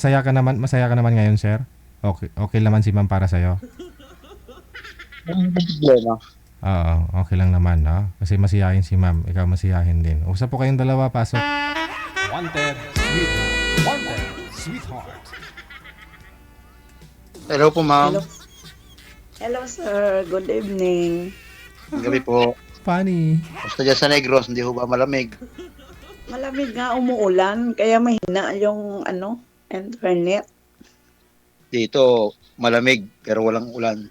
Masaya ka naman ngayon, sir? Okay, okay naman si ma'am para sa'yo? Ang problema. Oo, okay lang naman, no? Kasi masiyahin si ma'am, ikaw masiyahin din. Usap po kayong dalawa, pasok. Wanted, sweetheart. Wanted, sweetheart. Hello po, ma'am. Hello. Hello, sir. Good evening. Ang gabi po. Funny. Basta dyan sa Negros, hindi ho ba malamig? Malamig nga umuulan, kaya mahina yung internet. Dito, malamig, pero walang ulan.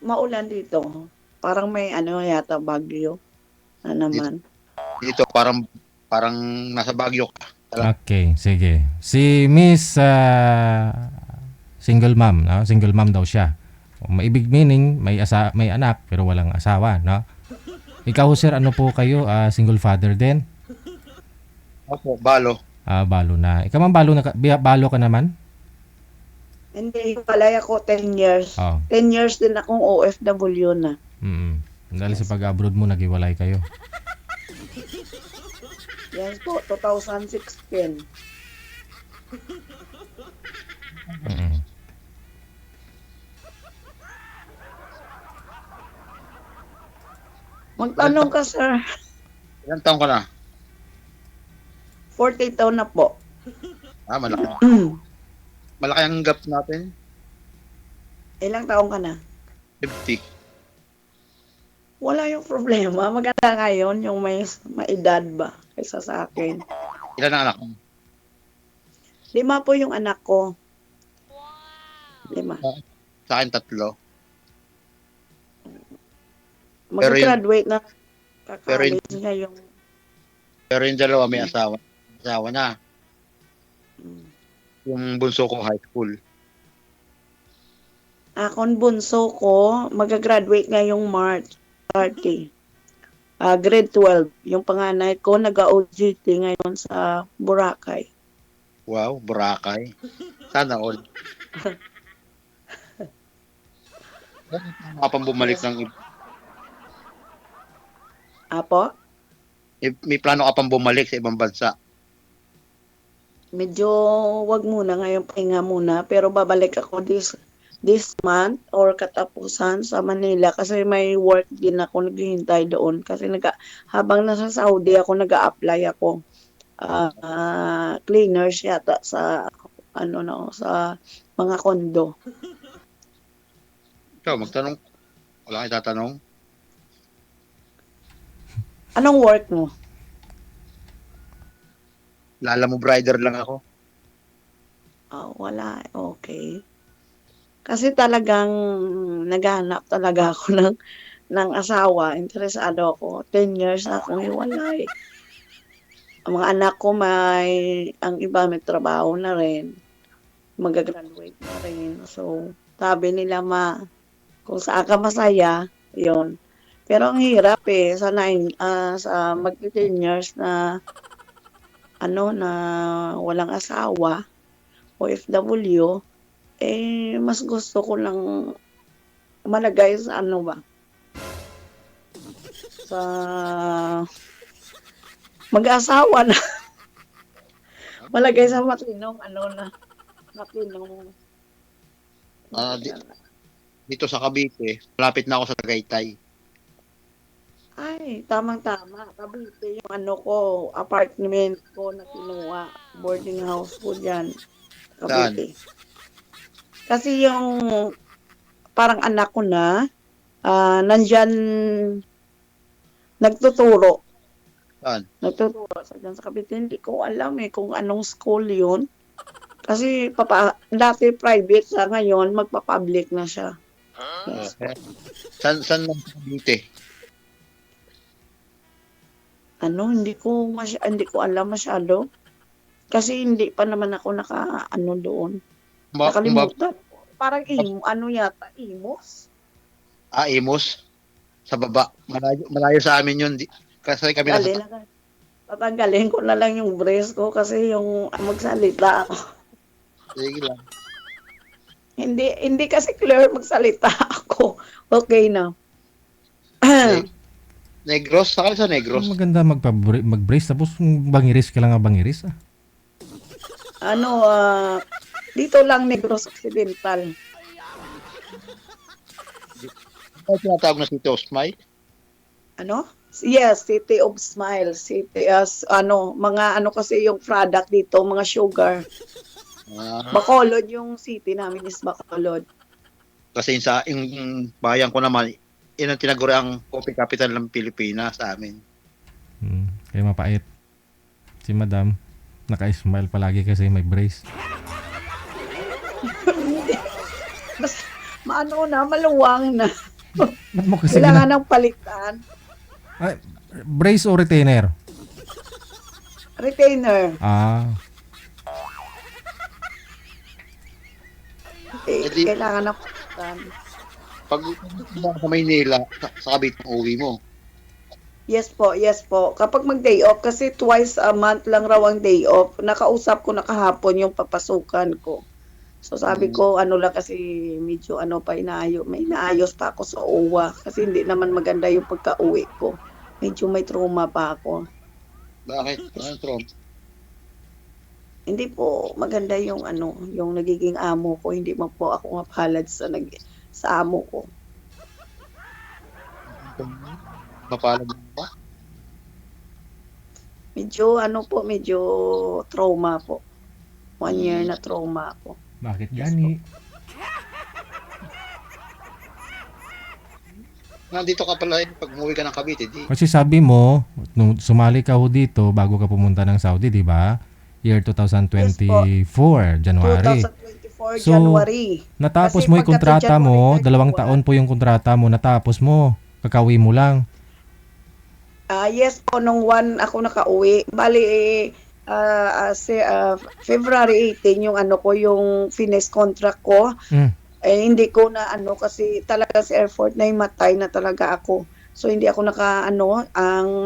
Maulan dito. Parang may yata bagyo na naman. Dito, parang nasa Baguio ka. Okay, sige. Si Miss single mom, no? Single mom daw siya. Maibig meaning may anak pero walang asawa, no? Ikaw sir, ano po kayo? Single father din? Opo, balo. Balo na. Ikaw man balo ka naman? Hindi, palay ako 10 years. Oh. 10 years din akong OFW na. Dahil sa pag-abroad mo naghiwalay kayo. Yes po, 2016. Mm. Magtanong ka, sir. Ilang taon ka na? 40 taon na po. Malaki. Malaki ang gap natin. Ilang taon ka na? 50. Wala yung problema. Maganda ngayon yung may edad ba kaysa sa akin. Ilan ang anak mo? 5 po yung anak ko. 5. Sa akin, 3. Mag-graduate na. pero Kakalis niya yung... Pero yung dalawa may asawa. Asawa na. Yung bunso ko, high school. Akong bunso ko, mag-graduate ngayong March 30. Grade 12. Yung panganay ko, nag-OJT ngayon sa Boracay. Wow, Boracay. Sana all. Kapag bumalik ng Apo? may plano ka pang bumalik sa ibang bansa. Medyo wag muna ngayon, pahinga muna. Pero babalik ako this month or katapusan sa Manila kasi may work din ako naghihintay doon. Kasi habang nasa Saudi ako, nag-a-apply ako. Cleaners yata sa sa mga kondo. Ikaw, magtanong. Wala kayo tatanong. Anong work mo? Lala mo, brider lang ako. Wala. Okay. Kasi talagang naghahanap talaga ako ng asawa. Interesado ako. 10 years na akong hiwalay. Ang mga anak ko ang iba may trabaho na rin. Mag-graduate na rin. So, sabi nila kung saan ka masaya, yon. Pero ang hirap sa mag-10 years na na walang asawa, OFW, mas gusto ko lang malagay sa sa mag-asawa na. Malagay sa matinong matinong. Dito sa Cavite, malapit na ako sa Tagaytay. Ay, tamang-tama. Cavite yung apartment ko na kinuha. Boarding house ko dyan. Cavite. Kasi yung parang anak ko na, nandyan nagtuturo. Saan? Nagtuturo dyan sa Cavite. Hindi ko alam kung anong school yun. Kasi dati private sa ngayon, magpa-public na siya. Yes. Saan lang sa Cavite? Hindi ko alam masyado. Kasi hindi pa naman ako doon. Nakalimutan. Parang yata, Imos. Imos? Sa baba. Malayo sa amin yun. Kasi kami Tatanggalin ko na lang yung brace ko kasi yung magsalita ako. Sige lang. Hindi kasi clear magsalita ako. Okay na. Negros? Saka sa Negros? Maganda mag-brace tapos bangiris ka lang bangiris. Ano, dito lang Negros Occidental. Ano tinatawag na si Tosmay? Ano? Yes, City of Smile. City as mga kasi yung product dito, mga sugar. Bacolod yung city namin is Bacolod. Kasi yung bayan ko naman, yun ang tinaguri ang coffee capital ng Pilipinas sa amin. Kaya mapait. Si Madam, naka-smile palagi kasi may brace. Mas maluwang na. Ba't mo kasi Kailangan ng palitan. Ay, brace o retainer? Retainer. Kailangan ng palitan. Pag sa Maynila, sa Cavite ang uwi mo. Yes po. Kapag mag-day off, kasi twice a month lang raw ang day off, nakausap ko na kahapon yung papasukan ko. So sabi ko, lang kasi medyo may inaayos pa ako sa OWA kasi hindi naman maganda yung pagka-uwi ko. Medyo may trauma pa ako. Bakit? Anong trauma? Hindi po maganda yung yung nagiging amo ko. Hindi man po ako mapalad sa amo ko. Mapalad ba? Medyo medyo trauma po. 1 year na trauma ako. Bakit gani? Nandito ka pala pag umuwi ka ng Cavite, di? Kasi sabi mo, nung sumali ka ho dito bago ka pumunta ng Saudi, di ba? Year 2024, January. 2024 So, January. Natapos Kasi mo yung kontrata mo, January 2 taon po yung kontrata mo, natapos mo. Kakauwi mo lang. Yes po, nung 1 ako nakauwi. Bali, February 18 yung yung finish contract ko. Hindi ko na kasi talaga sa airport na matay na talaga ako. So hindi ako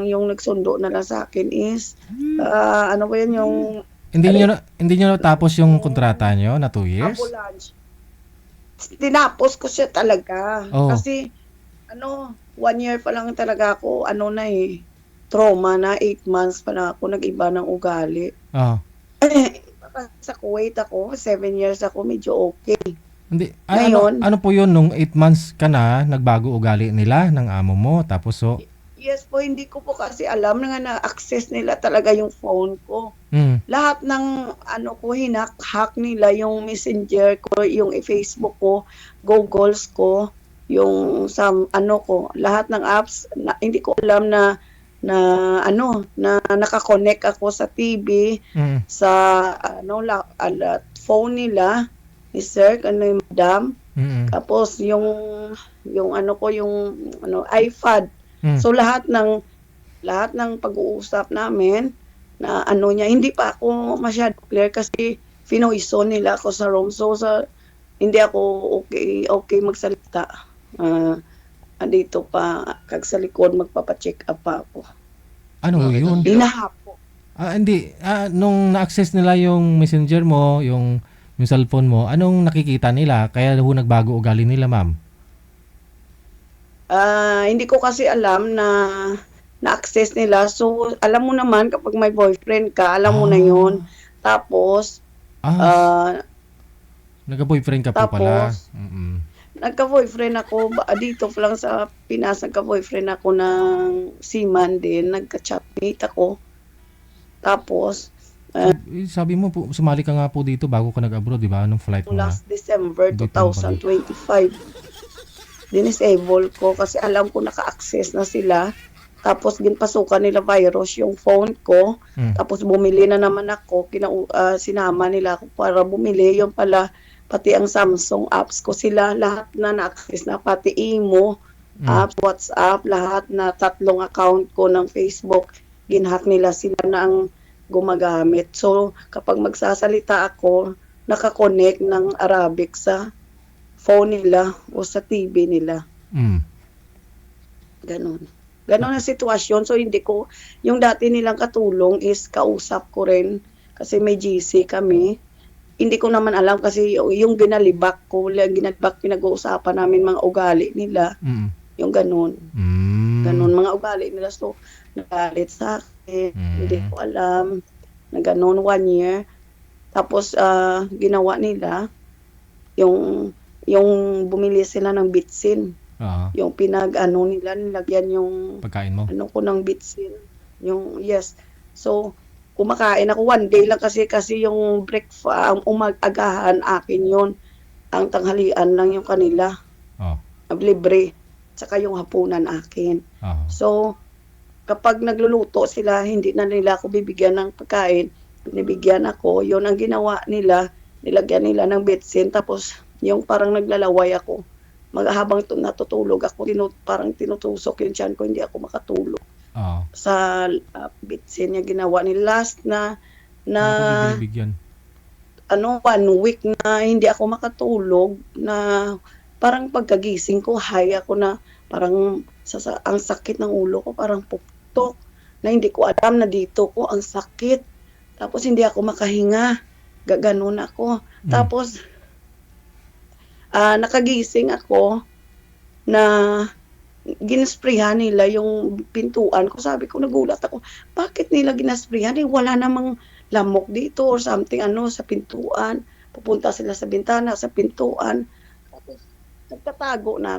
yung nagsundo na lang sa akin is yung Hindi niyo natapos yung kontrata niyo na 2 years? ambulance. Tinapos ko siya talaga. Oh. Kasi 1 year pa lang talaga ako trauma na 8 months pa na ako nag-iba ng ugali. Sa Kuwait ako, 7 years ako, medyo okay. Hindi. Ngayon, ano po yun, nung 8 months ka na, nagbago ugali nila ng amo mo, tapos so... Yes po, hindi ko po kasi alam na na-access nila talaga yung phone ko. Lahat ng hack nila, yung messenger ko, yung Facebook ko, Googles ko, yung lahat ng apps, hindi ko alam na nakakonect ako sa TV, sa phone nila, ni Sir, yung Madam. Tapos yung iPad. So lahat ng pag-uusap namin na niya, hindi pa ako masyado clear kasi finoiso nila ako sa room. So hindi ako okay magsalita. Andito pa kag sa likod magpapa-check up pa ako. Ano yun? Hinahapo. Hindi. Nung na-access nila yung messenger mo, yung cellphone mo, anong nakikita nila? Kaya nagbago ugali nila, ma'am? Hindi ko kasi alam na na-access nila. So, alam mo naman, kapag may boyfriend ka, alam mo na yun. Tapos, nagka-boyfriend ka po pala. Nagka-boyfriend ako, dito lang sa Pinas, nagka-boyfriend ako ng seaman din, nagka-chatmate ako. Tapos, sabi mo po, sumali ka nga po dito bago ka nag-abroad, di ba? Anong flight mo na? last December 2025. Dinisable ko kasi alam ko naka-access na sila. Tapos ginpasukan nila virus yung phone ko. Tapos bumili na naman ako. Sinama nila ako para bumili. Yung pala, pati ang Samsung apps ko sila, lahat na na-access na. Pati Imo, apps, WhatsApp, lahat na 3 account ko ng Facebook. Ginhack nila sila na ang gumagamit. So, kapag magsasalita ako, nakakonect ng Arabic sa phone nila o sa TV nila. Ganon ang sitwasyon. So, hindi ko, yung dati nilang katulong is kausap ko rin kasi may GC kami. Hindi ko naman alam kasi yung binalibak ko, pinag-uusapan namin mga ugali nila. Yung ganon. Ganon mga ugali nila. So, nagalit sa akin. Hindi ko alam na ganon 1 year. Tapos ginawa nila yung bumili sila ng bitsin. Oo. Yung pinag-ano nila, nilagyan yung Pagkain mo. ano ko ng bitsin. Yung, yes. So, kumakain ako one day lang kasi yung breakfast, ang umag-agahan akin yun. Ang tanghalian lang yung kanila. Oo. Libre. Tsaka yung hapunan akin. Oo. So, kapag nagluluto sila, hindi na nila ako bibigyan ng pagkain. Binibigyan ako. Yun ang ginawa nila. Nilagyan nila ng bitsin. Tapos, yung parang naglalaway ako. Habang natutulog ako, parang tinutusok yung tiyan ko, hindi ako makatulog. Oo. Sa bitsin niya ginawa ni last na Ano po binibigyan? 1 week na hindi ako makatulog, na parang pagkagising ko, high ako na parang ang sakit ng ulo ko, parang puktok, na hindi ko alam na dito ko ang sakit. Tapos hindi ako makahinga, gaganon ako. Tapos nakagising ako na ginasprayhan nila yung pintuan ko. Sabi ko, nagulat ako, bakit nila ginasprayhan? Wala namang lamok dito or something sa pintuan. Pupunta sila sa bintana, sa pintuan. Tapos nagtago na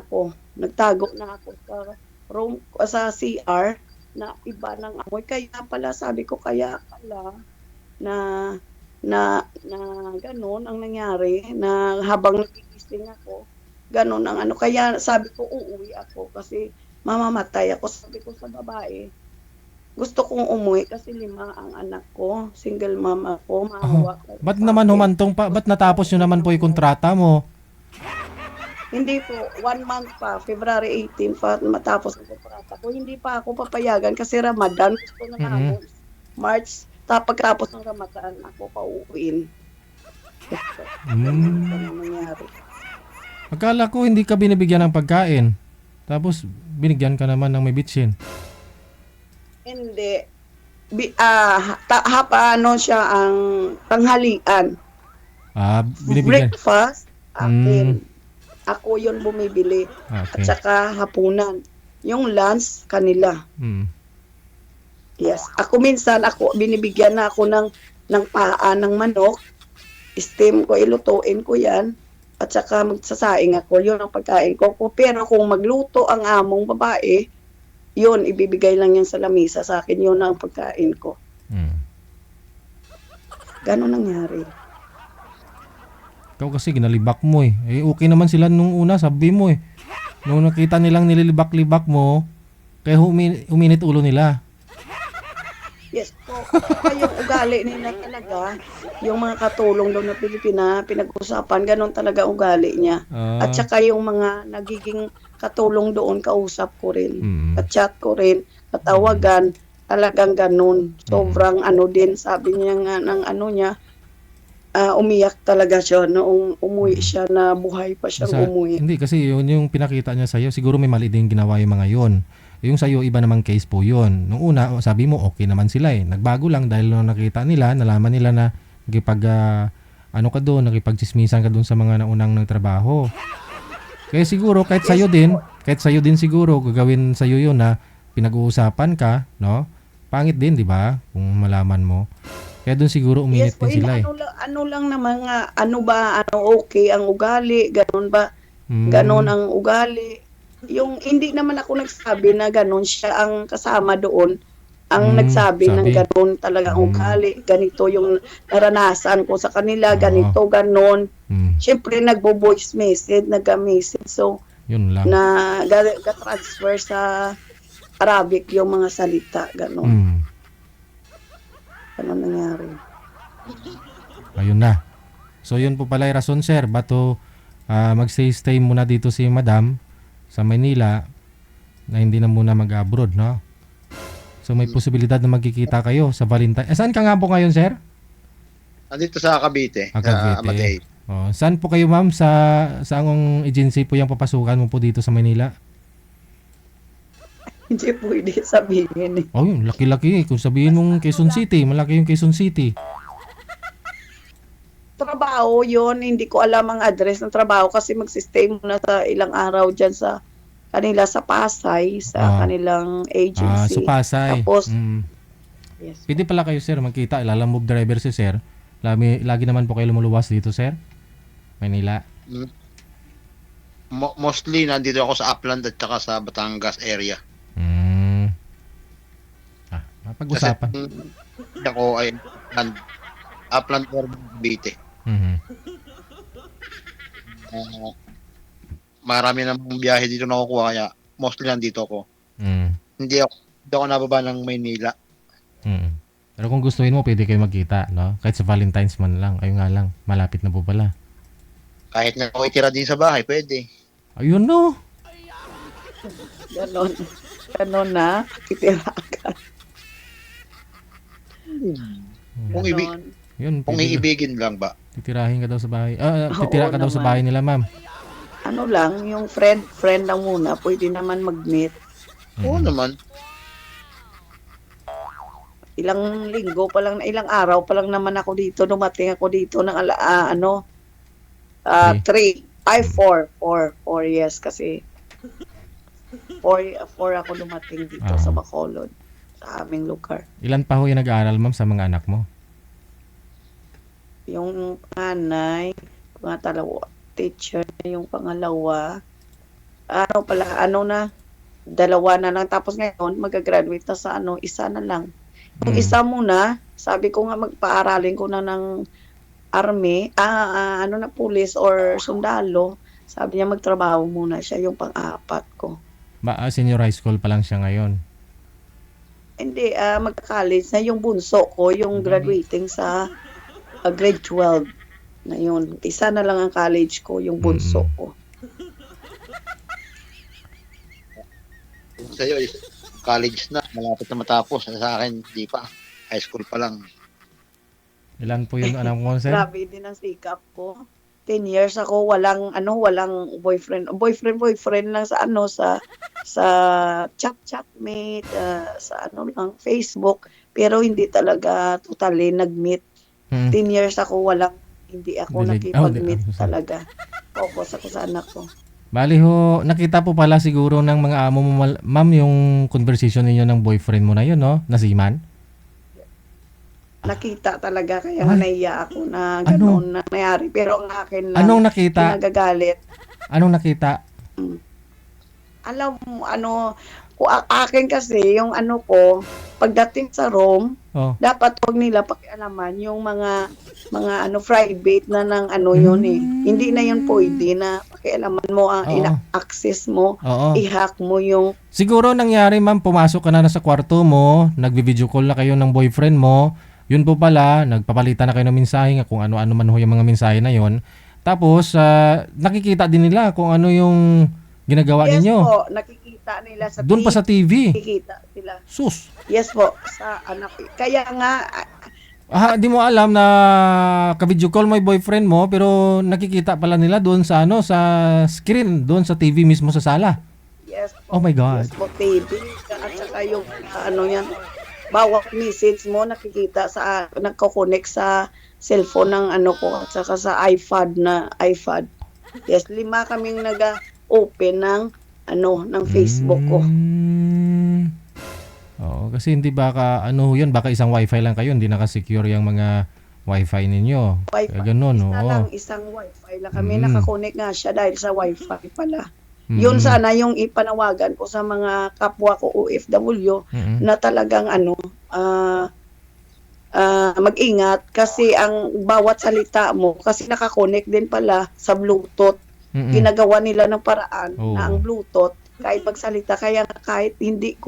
ako sa room, sa CR, na iba ng amoy. Kaya pala, sabi ko, kaya pala na ganun ang nangyari, na habang nagigising ako, ganun ang kaya sabi ko uuwi ako kasi mamamatay ako. Sabi ko sa babae, gusto kong umuwi kasi 5 ang anak ko, single mom ako, maawa ko. Ba't naman humantong pa? Ba't natapos nyo naman po yung kontrata mo? Hindi po, 1 month pa, February 18 pa matapos ang kontrata ko. Hindi pa ako papayagan kasi Ramadan, gusto na namin. March, pagkatapos ng Ramadan ako pauuwiin. Ano nangyari? Akala ko hindi ka binibigyan ng pagkain. Tapos binigyan ka naman ng may bitsin. Hindi. Siya ang tanghalian. Binibigyan. Breakfast, akin. Ako yun bumibili. Okay. At saka hapunan. Yung lunch, kanila. Yes. Ako minsan, binibigyan na ako ng paa ng manok. Steam ko, ilutuin ko yan. At saka magsasaing ako. Yun ang pagkain ko. Pero kung magluto ang among babae, yun, ibibigay lang yan sa lamisa sa akin. Yun ang pagkain ko. Ganon nangyari. Ikaw kasi ginalibak mo eh. Okay naman sila nung una, sabi mo eh. Nung nakita nilang nililibak-libak mo, kaya uminit ulo nila. Yes po. Kaya yung ugali nila talaga, yung mga katulong doon na Pilipina, pinag-usapan, ganon talaga ugali niya. At saka yung mga nagiging katulong doon, kausap ko rin. Ka-chat ko rin, katawagan, talagang ganon. Sobrang din, sabi niya nga ng niya, umiyak talaga siya noong umuwi siya, na buhay pa siyang umuwi. Hindi, kasi yun yung pinakita niya sa'yo. Siguro may mali din ginawa yung mga yun. Yung sa'yo, iba namang case po yun. Nung una, sabi mo, okay naman sila eh. Nagbago lang dahil nung nakita nila, nalaman nila na nakipagchismisan ka doon sa mga naunang nagtrabaho. Kaya siguro, kahit sa'yo din siguro, gagawin sa'yo yun na pinag-uusapan ka, no? Pangit din, di ba? Kung malaman mo. Kaya doon siguro uminit din sila eh. Ano lang naman nga, okay ang ugali, ganon ba? Ganon ang ugali. Yung hindi naman ako nagsabi na ganon, siya ang kasama doon ang nagsabi ng ganon talaga ang ugali. Ganito yung naranasan ko sa kanila, ganito, ganon. Siyempre nagbo-voice message, nag-message. So, yun lang. Na ga-transfer sa Arabic yung mga salita, ganon. Ano nangyari? Ayun na. So yun po pala yung rason, sir. Bato mag-stay muna dito si Madam sa Manila na hindi na muna mag-abroad, no? So may posibilidad na magkikita kayo sa Valentine. Saan ka nga po ngayon, sir? Andito sa Cavite. Cavite. Saan po kayo, ma'am? Sa ang agency po yung papasukan mo po dito sa Manila? Hindi pwede sabihin eh. Oh, yun, laki-laki. Kung sabihin mong Quezon City, malaki yung Quezon City. Trabaho yun, hindi ko alam ang address ng trabaho kasi magsistay muna sa ilang araw dyan sa kanila sa Pasay, sa kanilang agency. Sa Pasay. Tapos, yes. Pwede pala kayo, sir, magkita. Ilalamove driver si sir. Lagi naman po kayo lumuluwas dito, sir? Manila. Mostly nandito ako sa Upland at saka sa Batangas area. Mapag-usapan. Kasi ako ay Upland or Cavite. Mhm. Marami namang biyahe dito nakukuha kaya mostly nandito ako. Mm. Hindi ako nababa ng Maynila. Mm. Pero kung gustuin mo, pwede kayo magkita, no? Kahit sa Valentine's man lang. Ayun nga lang, malapit na po pala. Kahit nga ako itira din sa bahay, pwede. Ayun, no? Ganon na. Kitira ka. Kung Yun, kung pwede. iibigin lang ba? Titirahin ka daw sa bahay. Titira Oo ka daw sa naman. bahay nila, ma'am. Ano lang, yung friend lang muna, pwede naman mag-meet. Oo naman. Ilang linggo pa lang, ilang araw pa lang naman ako dito. Dumating ako dito ng 4 years kasi 4 ako dumating dito sa Bacolod, sa aming lugar. Ilan pa ho yung nag-aaral, ma'am, sa mga anak mo? Yung panganay, teacher na yung pangalawa. Dalawa na lang. Tapos ngayon, mag-graduate na sa isa na lang. Yung isa muna, sabi ko nga magpaaralin ko na ng army, police or sundalo. Sabi niya magtrabaho muna siya, yung pang-apat ko. Senior high school pa lang siya ngayon. Hindi, magka-college na yung bunso ko, yung graduating sa grade 12 na yun. Isa na lang ang college ko, yung bunso ko. Sa iyo is college na, malapit na matapos. Sa akin, di pa. High school pa lang. Ilan po yung anak mo, sir? Grabe din ang sikap ko. 10 years ako walang boyfriend. Boyfriend lang sa chatmate, sa lang Facebook, pero hindi talaga totally nag-meet. 10 years ako hindi ako nakipag-meet talaga. Focus ako sa anak ko. Bali ho, nakita po pala siguro ng mga amo mo, ma'am, yung conversation ninyo ng boyfriend mo na yun, no? Na si Man? Nakita talaga, kaya nga naiya ako na gano'n na nangyari. Pero ang akin lang, Anong nakita? nagagalit. Anong nakita? Alam mo, akin kasi, yung pagdating sa room, dapat huwag nila pakialaman yung mga private na ng yun eh. Hindi na yun pwede na pakialaman mo ang ina-access mo, i-hack mo yung... Siguro nangyari, ma'am, pumasok ka na sa kwarto mo, nagbi-video call na kayo ng boyfriend mo, yun po pala, nagpapalitan na kayo ng mensahe, kung ano-ano man ho yung mga mensahe na yun. Tapos, nakikita din nila kung ano yung ginagawa ninyo. Yes po, nakikita nila sa Doon pa sa TV. Nakikita sila. Sus. Yes po, sa anak. Kaya nga, Di mo alam na ka-video call mo yung boyfriend mo, pero nakikita pala nila doon sa sa screen, doon sa TV mismo sa sala. yes po. Oh my God. Yes po, TV. At saka yung, yan, bawat message mo nakikita nagko-connect sa cellphone ng ko, at saka sa iPad. Yes, 5 kaming nag-open ng Facebook ko. Oo, kasi hindi baka yun, baka isang wifi lang kayo, hindi naka-secure yung mga wifi ninyo. Wifi. Kaya ganun, Isang wifi lang kami. Nakakonek nga siya dahil sa wifi pala. Yun sana yung ipanawagan ko sa mga kapwa ko OFW na talagang mag-ingat kasi ang bawat salita mo, kasi nakakonek din pala sa Bluetooth. Ginagawa nila ng paraan na ang Bluetooth kahit magsalita, kaya kahit hindi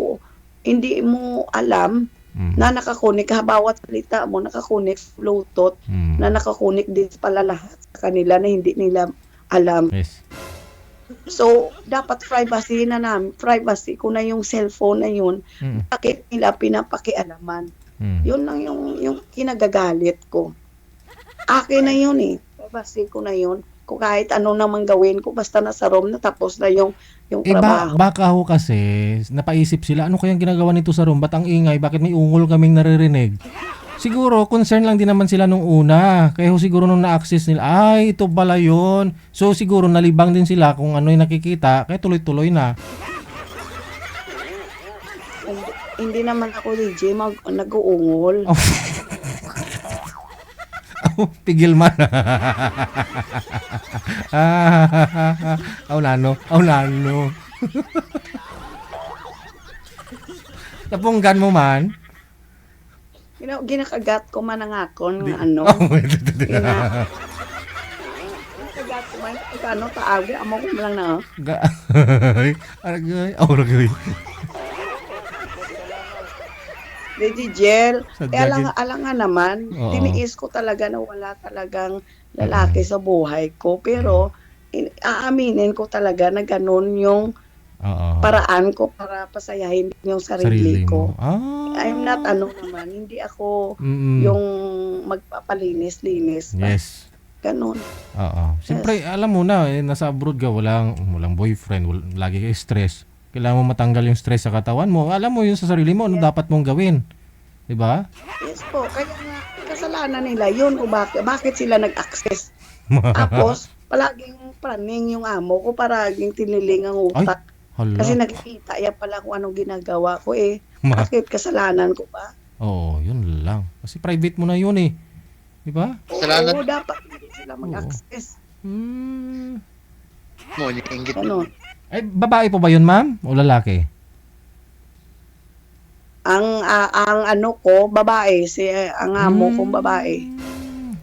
mo alam na nakakunik bawat salita mo nakakunik Bluetooth na nakakunik din pala lahat sa kanila na hindi nila alam. Yes. So dapat privacy ko na yung cellphone na yun. Bakit nila pinapakialaman? Yun lang yung kinagagalit ko. Akin na yun eh. Privacy ko na yun. Kung kahit ano naman gawin ko, basta nasa room na, tapos na yung trabaho. Baka ho kasi, napaisip sila, ano kayang ginagawa nito sa room? Ba't ang ingay? Bakit may ungol kaming naririnig? Siguro, concern lang din naman sila nung una. Kaya ho siguro nung na-access nila, ito pala yun. So siguro nalibang din sila kung ano yung nakikita, kaya tuloy-tuloy na. Hindi naman ako DJ nag-uungol. Pigil man. Aw nano. Napunggan mo man. Ginakagat ko man ang akon Di- nga ano. Oh, Ginakagat ko man ano taagi amo ko lang na. Aragay. Aragay. Lady Jel, Sadyagin. alang nga naman, Oo. tiniis ko talaga na wala talagang lalaki sa buhay ko. Pero, aaminin ko talaga na ganun yung Oo. paraan ko para pasayahin yung sarili ko. mo. Ah. I'm not naman, hindi ako Mm-mm. yung magpapalinis. Yes. Ganun. Oo. Siyempre, alam mo na, nasa abroad ka, walang boyfriend, lagi ka stress. Kailangan mo matanggal yung stress sa katawan mo. Alam mo yun sa sarili mo, ano dapat mong gawin. Diba? Yes po, kaya nga, kasalanan nila yun o bakit sila nag-access. Tapos, palaging praning yung amo ko, palaging tiniling ang utak. Hala. Kasi nakikita yan pala kung anong ginagawa ko eh. Bakit kasalanan ko ba? Oo, yun lang. Kasi private mo na yun eh. Diba? Kasalanan Oo, dapat hindi sila mag-access. mo, iniinggit mo. Ano? Ay, babae po ba yun, ma'am? O lalaki? Ang ano ko, babae. Ang amo kong babae.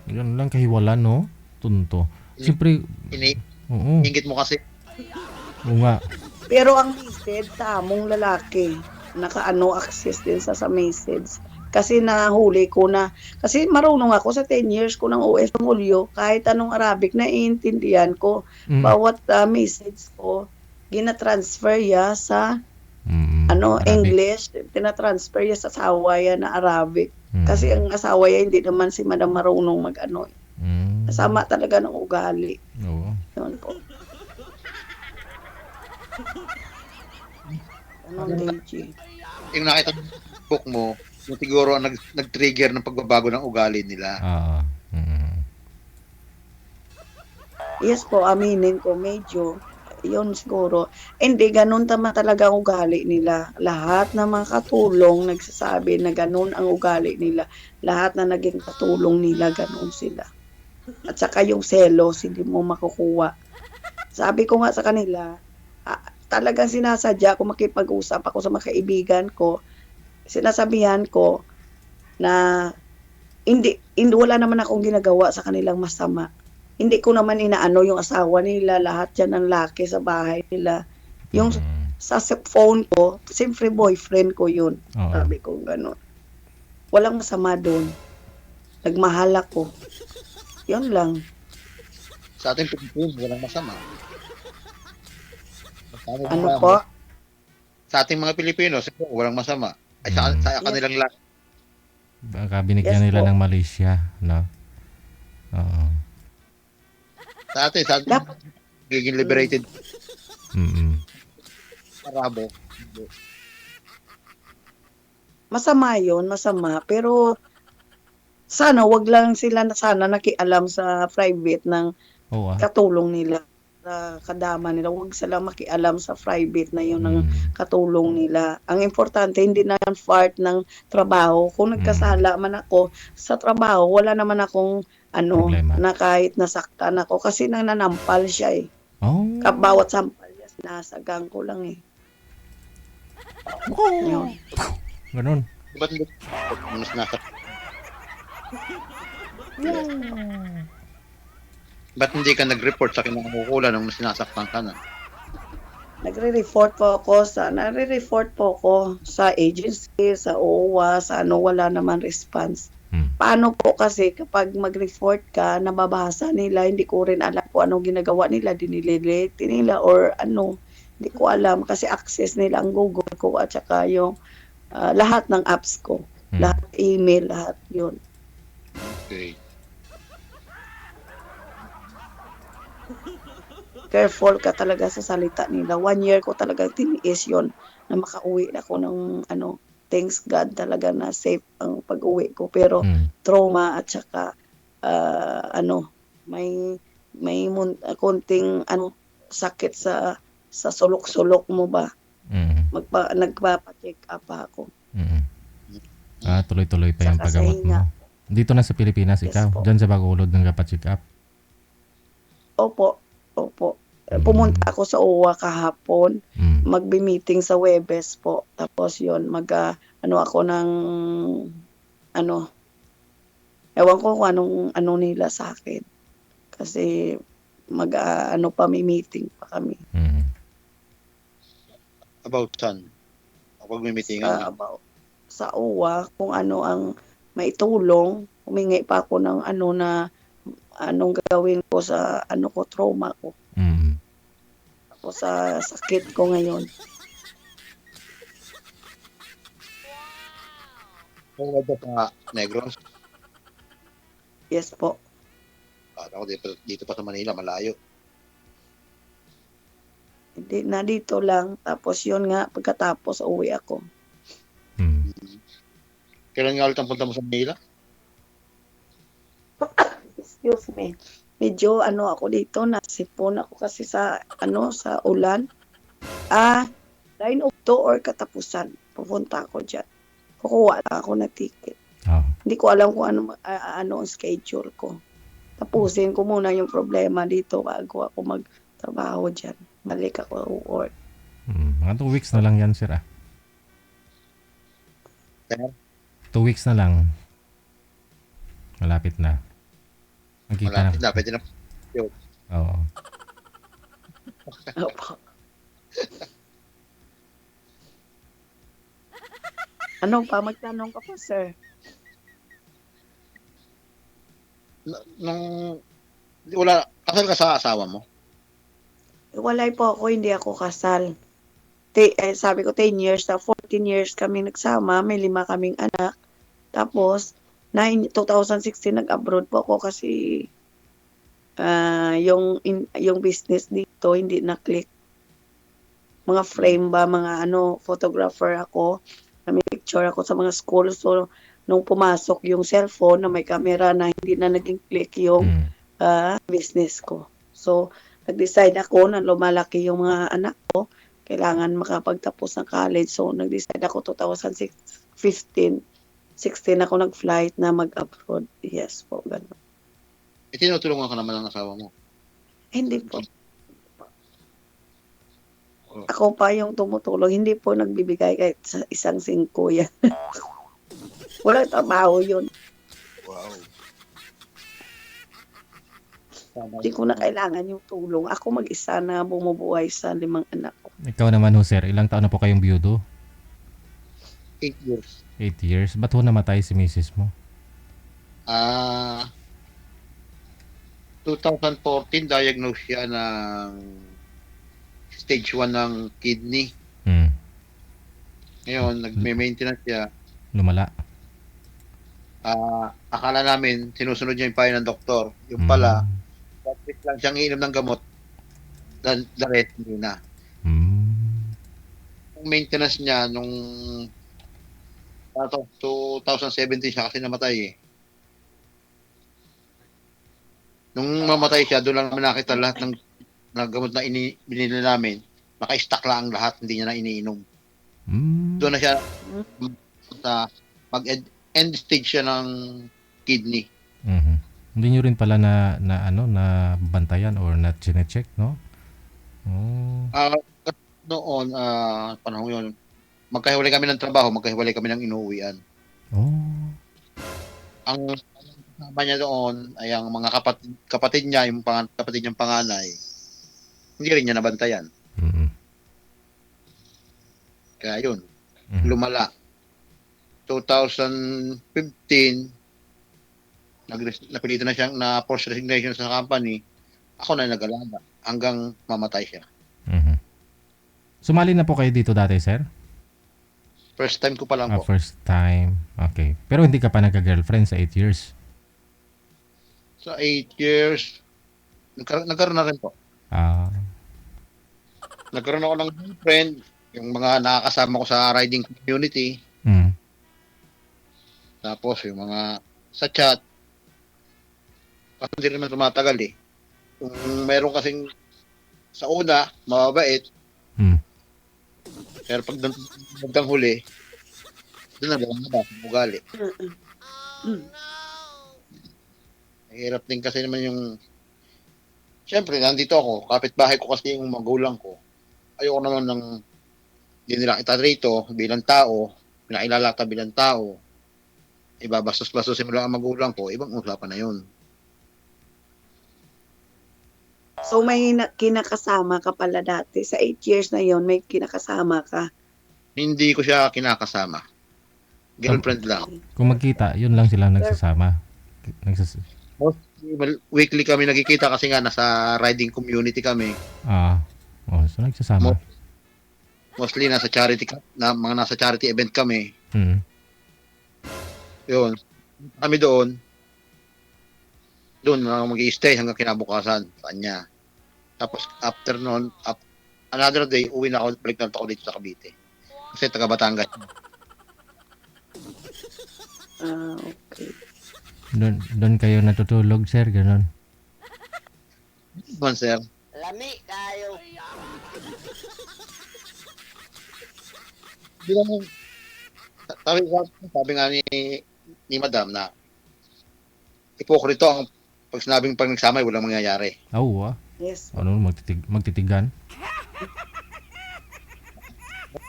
Yan lang kahiwala, no? Tunto. Siyempre, oo. Iniinggit mo kasi. Oo nga. Pero ang message sa among lalaki, access din sa message. Kasi nahuli ko na, kasi marunong ako sa 10 years ko ng OFW, kahit anong Arabic na iintindihan ko, bawat message ko, gina-transfer ya sa Arabic. English, tina-transfer ya sa asawa ya na Arabic. Kasi ang asawa ya hindi naman si Madam marunong mag-ano. Kasama talaga ng ugali. Oo. Yun po. DG? Yung nakita ng book mo, yung siguro ang nag-trigger ng pagbabago ng ugali nila. Oo. Yes po, aminin ko, medyo. Yun siguro. Hindi, ganun tama talaga ang ugali nila. Lahat ng mga katulong nagsasabi na ganun ang ugali nila. Lahat na naging katulong nila, ganun sila. At saka yung selos, hindi mo makukuha. Sabi ko nga sa kanila, talagang sinasadya ko makipag-usap ako sa mga kaibigan ko. Sinasabihan ko na hindi wala naman akong ginagawa sa kanilang masama. Hindi ko naman inaano yung asawa nila, lahat yan ng laki sa bahay nila. Yung sa phone ko, siyempre boyfriend ko yun. Oo. Sabi ko gano'n. Walang masama doon. Nagmahal ako. Yun lang. Sa ating Pilipino, walang masama. Ano po? Sa ating mga Pilipino, siguro walang masama. Ay, sa kanilang lahat. Baka binigyan Yes nila po. ng Malaysia, no? Oo. Sa atin, Dapat. giging liberated Arabo. Masama yun, masama. Pero sana wag lang sila nakialam sa private ng Oo. katulong nila, sa kadama nila. Wag sila makialam sa private na yun ng katulong nila. Ang importante, hindi na yan part ng trabaho. Kung nagkasala man ako sa trabaho, wala naman akong Problema. na kahit nasaktan ako. Kasi nananampal siya eh. Oh. Bawat sampal niya, sinasagang ko lang eh. Yun. Ganun. Ba't hindi mas nasa... Ba't hindi ka nag-report sa kinakakukulan nung sinasaktan ka na? Nare-report po ako sa agency, sa OWA, sa wala naman response. Paano po kasi kapag mag-report ka, nababasa nila, hindi ko rin alam kung anong ginagawa nila, dinilelete nila or ano, hindi ko alam kasi access nila ang Google ko at saka yung lahat ng apps ko, lahat email, lahat yun. Okay. Careful ka talaga sa salita nila. 1 year ko talaga tiniis yun na makauwi ako ng thanks God talaga na safe ang pag-uwi ko. Pero trauma at saka may konting sakit sa sulok-sulok mo ba. Nagpapa-check up ako. Tuloy-tuloy pa yung Saka sa paggamot mo. hinga. Dito na sa Pilipinas Yes ikaw? po. Diyan sa Bacolod ng check up? Opo, opo. Pumunta ako sa OWA kahapon, Mm. magbi-meeting sa Webes po. Tapos yun, ano ako ng, ano, ewan ko kung ano nila sa akin. Kasi ano pa, may meeting pa kami Mm. About saan? Kapag may meetingan nyo. sa OWA, kung ano ang maitulong. Humingi pa ako ng anong gagawin ko sa trauma ko. Mm. O sa sakit ko ngayon. Kung wala pa Negros, Yes po. ako dito pa sa Manila, malayo. Hindi na dito lang. Tapos yun nga, pagkatapos uwi ako. Mm. Kailan nga ulit ang punta mo sa Manila? Excuse me. Medyo ako dito, nasipon ako kasi sa ulan. 9 or katapusan. Pupunta ako dyan. Kukuha lang ako na ticket. Oh. Hindi ko alam kung ano ang schedule ko. Tapusin ko muna yung problema dito bago ako magtrabaho dyan. Balik ako work. Mga 2 weeks na lang yan, sir. Sir? 2 weeks na lang. Malapit na. Magkita Malapit na. na, pwede na. Oo. Opo. Ano pa? Magtanong ka po, sir. Kasal ka sa asawa mo? Walay po ako, hindi ako kasal. Sabi ko 10 years na, 14 years kami nagsama, may 5 kaming anak. Tapos, 2016 nag-abroad po ako kasi yung business dito hindi na-click. Mga frame ba, mga photographer ako. May picture ako sa mga school. So, nung pumasok yung cellphone na may camera na hindi na naging click yung business ko. So, nag-decide ako na lumalaki yung mga anak ko. Kailangan makapagtapos ng college. So, nag-decide ako 2016 ako nag-flight na mag-abroad. Yes po, gano'n. Tinutulungan ka naman ng asawa mo. Hindi po. Ako pa yung tumutulong. Hindi po nagbibigay kahit sa isang 5 yan. Walang trabaho yun. Wow. Hindi ko na kailangan yung tulong. Ako mag-isa na bumubuhay sa 5 anak ko. Ikaw naman ho, sir. Ilang taon na po kayong biyudo? 8 years. 8 years. Ba't ho namatay si misis mo? 2014, diagnose siya ng stage 1 ng kidney. Hmm. Ngayon, nagme-maintenance siya. Lumala. Akala namin, sinusunod niya yung payo ng doktor. Yung pala, practice lang siyang iinom ng gamot. The rest, hindi na. Yung maintenance niya, nung 2017 siya kasi namatay eh. Nung mamatay siya, doon lang namin nakita lahat ng gamot na binili namin. Naka-stock lang ang lahat, hindi niya na iniinom. Doon na siya mag-end stage siya ng kidney. Hindi nyo rin pala na bantayan or na chinecheck, no? Oh. Noon, panahon yun, magkahiwalay kami ng trabaho, magkahiwalay kami ng inuwian. Oh. Ang kasama niya doon ay ang mga kapatid niya, yung kapatid niyang panganay, hindi rin niya nabantayan. Kaya yun, lumala. 2015, napilitan na siyang na forced resignation sa company. Ako na nag-alaga hanggang mamatay siya. Sumali na po kayo dito dati, sir? First time ko pa lang po. First time. Okay. Pero hindi ka pa nagka-girlfriend sa 8 years? Sa 8 years, nagkaroon na rin po. Nagkaroon ako ng girlfriend, yung mga nakakasama ko sa riding community. Tapos yung mga sa chat. Kasi hindi naman tumatagal eh. Kung meron kasing sa una, mababait. Pero pag huli, doon na lang sa ugali. Mahirap din kasi naman yung, siyempre, nandito ako, kapitbahay ko kasi yung magulang ko. Ayoko naman ng, hindi nila kita rito bilang tao, pinakilala ka bilang tao, ibabastos-bastosin mo lang ang magulang ko, ibang usapan na yun. So may kinakasama ka pala dati. Sa 8 years na yon may kinakasama ka. Hindi ko siya kinakasama. Girlfriend lang. Kung magkita, yun lang sila nagsasama. Weekly kami nagkikita kasi nga nasa riding community kami. So nagsasama. Mostly nasa charity mga nasa charity event kami. Yun. Kami doon mag-i-stay hanggang kinabukasan sa kanya. Tapos after noon, another day, uwi na ako, balik na ako dito sa Cavite. Kasi taga Batangas. Okay. Doon kayo natutulog, sir, ganun. Man, sir. Lami tayo. Hindi naman, sabi nga ni Madam na ipokrito ang pag sinabing pag nagsama, walang mangyayari. Oo, Yes. Ano, magtitigan?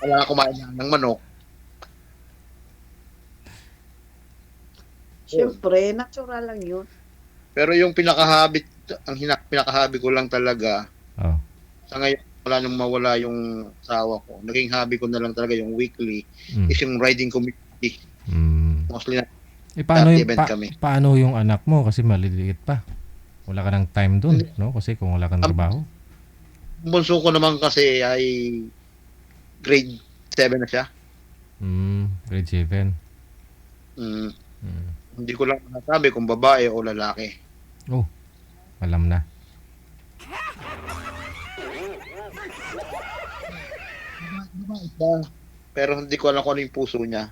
Wala kumain ng manok. Siyempre, natural lang yun. Pero yung pinakahabi ko lang talaga, sa ngayon, wala nang mawala yung asawa ko. Naging hobby ko na lang talaga yung weekly, is yung riding community. Mostly na paano yung anak mo? Kasi maliliit pa. Wala ka ng time dun, no? Kasi kung wala kang trabaho. Bunso ko naman kasi ay grade 7 na siya. Grade 7. Hindi ko lang nasabi kung babae o lalaki. Alam na. Pero hindi ko alam kung ano yung puso niya.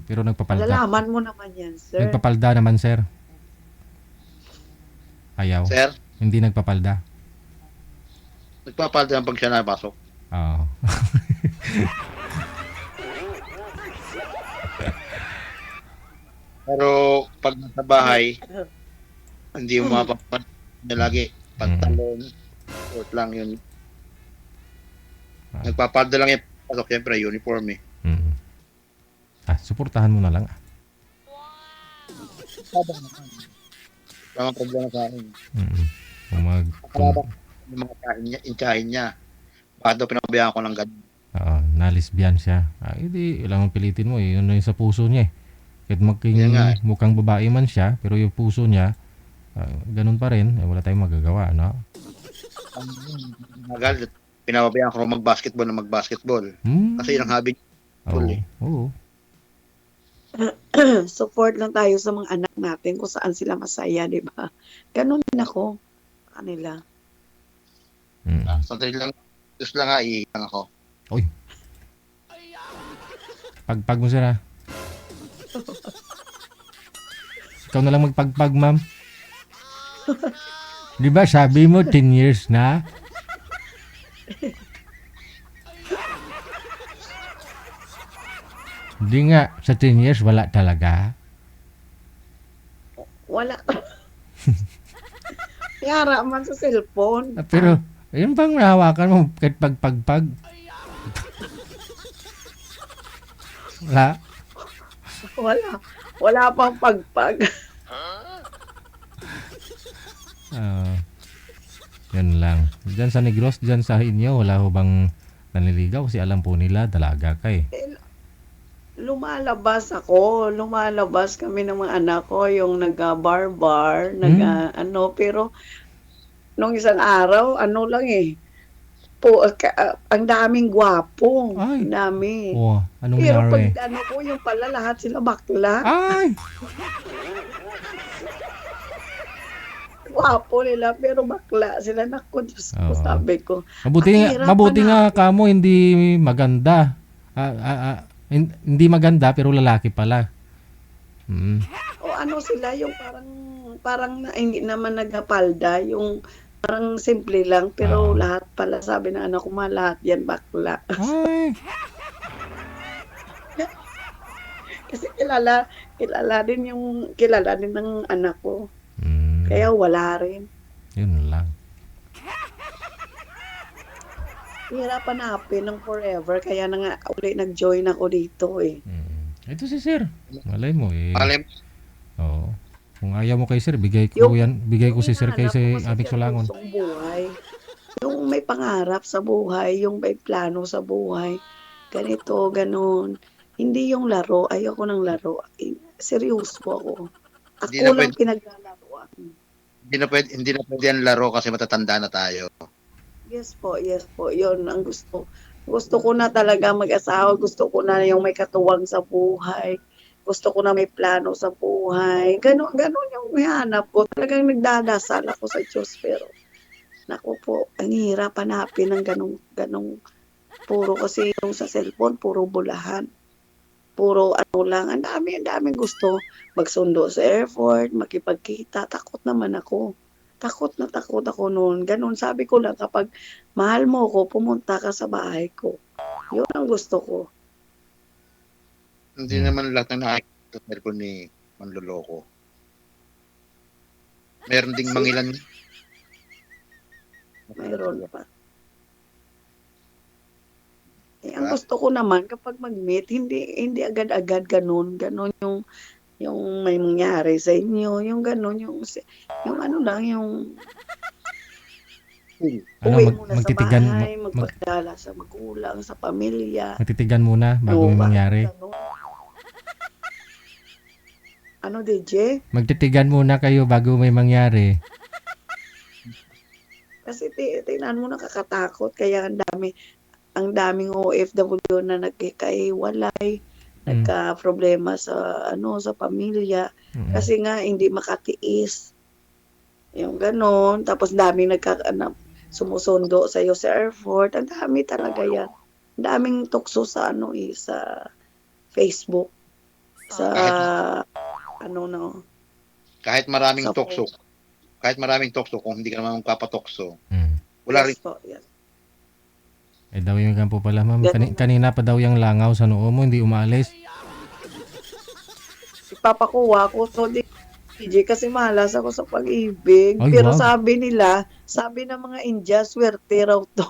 Pero nagpapalda. Malalaman mo naman yan, sir. Nagpapalda naman, sir. Ayaw. Sir? Hindi nagpapalda. Nagpapalda pag siya napasok. Oo. Pero pag nasa bahay, hindi mo mapapalda niya lagi. Pantalon, short lang yun. Nagpapalda lang yung pasok, siyempre, uniform eh. Suportahan mo na lang. Wala problema sa akin. Yung mga inchahin niya. Bakit daw pinabayaan ko ng ganun? Na-lesbian siya. Hindi, ilang pilitin mo. Yun na yung sa puso niya. Kahit mukhang babae man siya, pero yung puso niya, ganun pa rin. Wala tayong magagawa, no? Magal, pinababayaan ko mag-basketball na mag-basketball. Kasi yun ang hobby niya. Oo. Support lang tayo sa mga anak natin kung saan sila masaya, di ba? Ganun din ako kanila. Sandali lang, just lang nga, iilang ako. Uy. Pagpag mo sila. Ikaw na lang magpagpag, ma'am. Di ba sabi mo 10 years na? Hindi nga, sa 10 years wala talaga. Wala. Yara man sa cellphone. Pero, yun bang nahawakan mo kahit pagpagpag? Wala. Wala pang pagpag. Yun lang. Diyan sa Negros, diyan sa inyo, wala ho bang nanliligaw? Kasi alam po nila, dalaga ka eh. Lumalabas kami ng mga anak ko, yung nag-bar-bar, pero nung isang araw, lang ang daming gwapo. Ay. Ang dami. Anong Pero nangyari? pag yung pala lahat sila bakla. Ay! Gwapo nila, pero bakla sila. Naku, Diyos ko, sabi ko. Mabuti nga kamo, hindi maganda. Hindi maganda, pero lalaki pala. O sila, yung parang hindi naman nagapalda, yung parang simple lang, pero lahat pala, sabi ng anak ko, lahat yan bakla. Ay! Kasi kilala din ng anak ko. Mm, Kaya wala rin. yun lang. Hirap hanapin ng forever. Kaya na nga uli nag-join ako dito eh. Ito si sir. Malay mo eh. Malay mo, Oo. Kung ayaw mo kay sir, bigay ko si sir kay si hinahanap ko Amik kasi Solangon. seryosong buhay. Yung may pangarap sa buhay, yung may plano sa buhay. Ganito, ganun. Hindi yung laro. Ayoko ng laro. Seryoso ako. Hindi Ako na lang pwede, pinaglalaroan. hindi na pwede yan laro kasi matatanda na tayo. Yes po. Yun ang gusto. Gusto ko na talaga mag-asawa. Gusto ko na yung may katuwang sa buhay. Gusto ko na may plano sa buhay. Ganon yung hanap ko. Talagang nagdadasal ako sa Diyos. Pero, naku po, ang hirap hanapin ng ganong puro kasi yung sa cellphone, puro bulahan. Puro ano lang. Ang daming gusto. Magsundo sa airport, makipagkita. Takot naman ako. Takot ako noon. Ganon, sabi ko lang, kapag mahal mo ko, pumunta ka sa bahay ko. Yun ang gusto ko. Hindi naman lahat ng nakikita sa cellphone ni manloloko. Meron ding mangilan. Mayroon pa. Ang gusto ko naman kapag mag-meet, hindi agad-agad ganun yung may mangyari sa inyo, yung ganun yung ano lang yung Ano, uwi muna sa magtitigan, bahay, magpadala sa magulang, sa pamilya. magtitigan muna bago may No, mangyari. ganun. Ano, DJ? Magtitigan muna kayo bago may mangyari. Kasi tingnan mo, nakakatakot. Kaya ang daming OFW na nagkikaiwalay, nagka-problema sa sa pamilya. Kasi nga hindi makatiis. Yung ganon. Tapos daming sumusundo sa iyo sa airport. Ang dami talaga yan. Ang daming tukso sa sa Facebook. Sa Kahit maraming Sa tokso, kung hindi ka naman magpapatokso, wala rin. yes po, yes. Eh daw yung po pala ma'am. Ganun. Kanina pa daw yung langaw sa noo mo, hindi umalis. Ipapakuha ko to DJ kasi malas ako sa pag-ibig. Ay, Pero wow. sabi ng mga India, swerte raw to.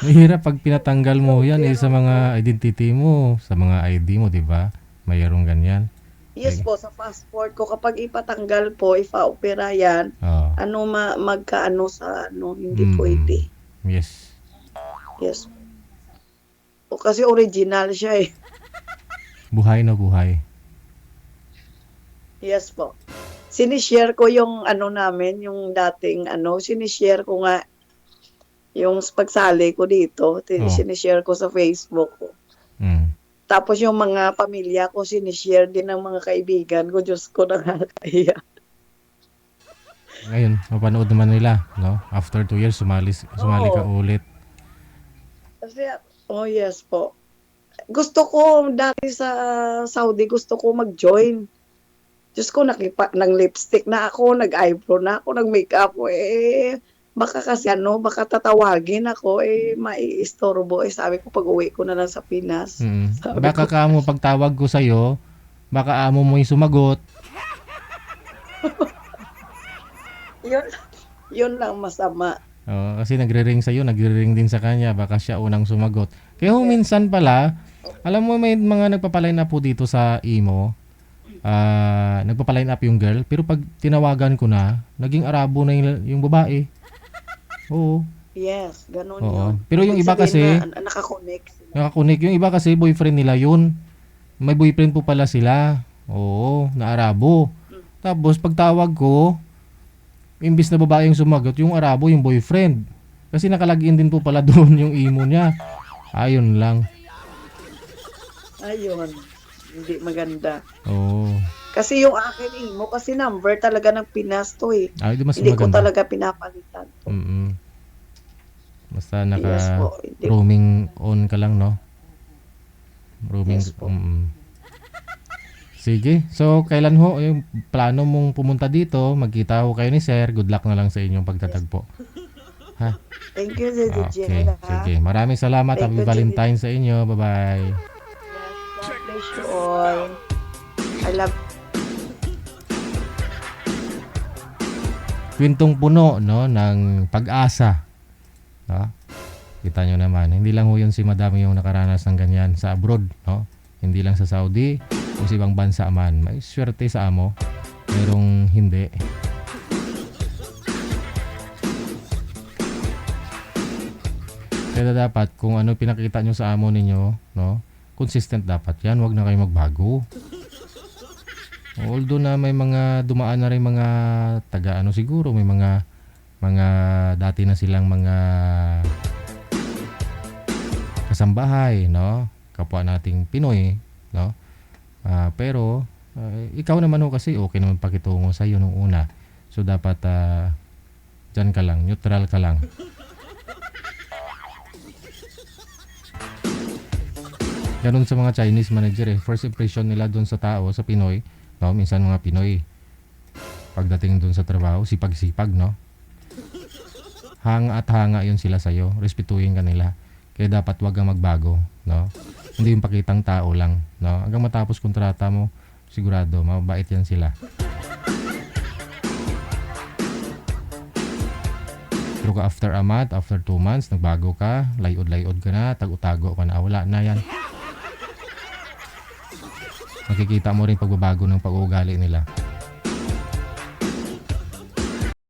Mahirap pag pinatanggal mo yan sa mga identity mo, sa mga ID mo, di ba? Mayroong ganyan. Yes po, sa passport ko, kapag ipatanggal po, ipa-opera yan, Oh. magkaano sa hindi pwede. Yes. Yes. O, kasi original siya eh. Buhay na buhay. Yes po. Sinishare ko yung namin, yung dating sinishare ko nga yung pagsali ko dito, sinishare ko sa Facebook ko. Tapos yung mga pamilya ko, sinishare din ng mga kaibigan ko. Diyos ko, nakakahiya. Ngayon, mapanood naman nila, no? After 2 years, sumali ka ulit. Kasi, yes po. Gusto ko, dati sa Saudi, gusto ko mag-join. Diyos ko, nag-lipstick na ako, nag-eyebrow na ako, nag-makeup ko. Baka kasi baka tatawagin ako, maiistorbo. Sabi ko, pag-uwi ko na lang sa Pinas. Baka kamo pagtawag ko sa'yo, baka amo mo yung sumagot. Yun lang masama. Kasi nagre-ring sa'yo, nagre-ring din sa kanya, baka siya unang sumagot. Kaya minsan pala, alam mo may mga nagpapaline up po dito sa imo, nagpapaline up yung girl, pero pag tinawagan ko na, naging Arabo na yung babae. Oo. Yes, ganun Oo. yun. Pero yung iba kasi, nakakonect sila. nakakunik. Yung iba kasi, boyfriend nila yun. May boyfriend po pala sila. Oo, na Arabo. Tapos, pagtawag ko, imbis na babae yung sumagot, yung Arabo yung boyfriend. Kasi nakalagin din po pala doon yung imo niya. Ayun lang. Ayun. Hindi maganda. Oo. Kasi yung akin imo, kasi number talaga ng Pinas to eh. Ay, di mas Hindi ko maganda. talaga pinapalitan to. Basta Yes po. roaming on ka lang, no? Roaming. Yes po. Sige. So, kailan ho yung plano mong pumunta dito? Magkita ho kayo ni Sir. Good luck na lang sa inyong pagtatagpo. Ha? Thank you, DJ. Okay. Sige. Maraming salamat. Thank Happy you, Valentine sa inyo. Bye-bye. God bless you all. Idol. I love Kwentong puno, no, ng pag-asa. No? Kita nyo naman, hindi lang ho yun si Madam yung nakaranas ng ganyan sa abroad, no? Hindi lang sa Saudi o sa ibang bansa man. May swerte sa amo, merong hindi. Kaya dapat kung ano pinakita nyo sa amo ninyo, no, consistent dapat yan, wag na kayo magbago. Although na may mga dumaan na rin mga taga ano siguro, may mga dati na silang mga kasambahay, no? Kapwa nating Pinoy, no? Pero ikaw naman ho kasi okay naman pakitungo sa iyo nung una. So dapat dyan ka lang, neutral ka lang. Ganun sa mga Chinese manager eh. First impression nila doon sa tao, sa Pinoy, no? Minsan mga Pinoy, pagdating doon sa trabaho, sipag-sipag, no? Hanga at hanga yun sila sa'yo. Respetuhin ka nila. Kaya dapat wag kang magbago, no? Hindi yung pakitang tao lang, no? Hanggang matapos kontrata mo, sigurado, mabait yan sila. Pero after a month, after 2 months, nagbago ka, layod-layod ka na, tago-tago ka na, wala na yan. Nakikita mo rin pagbabago ng pag-uugali nila.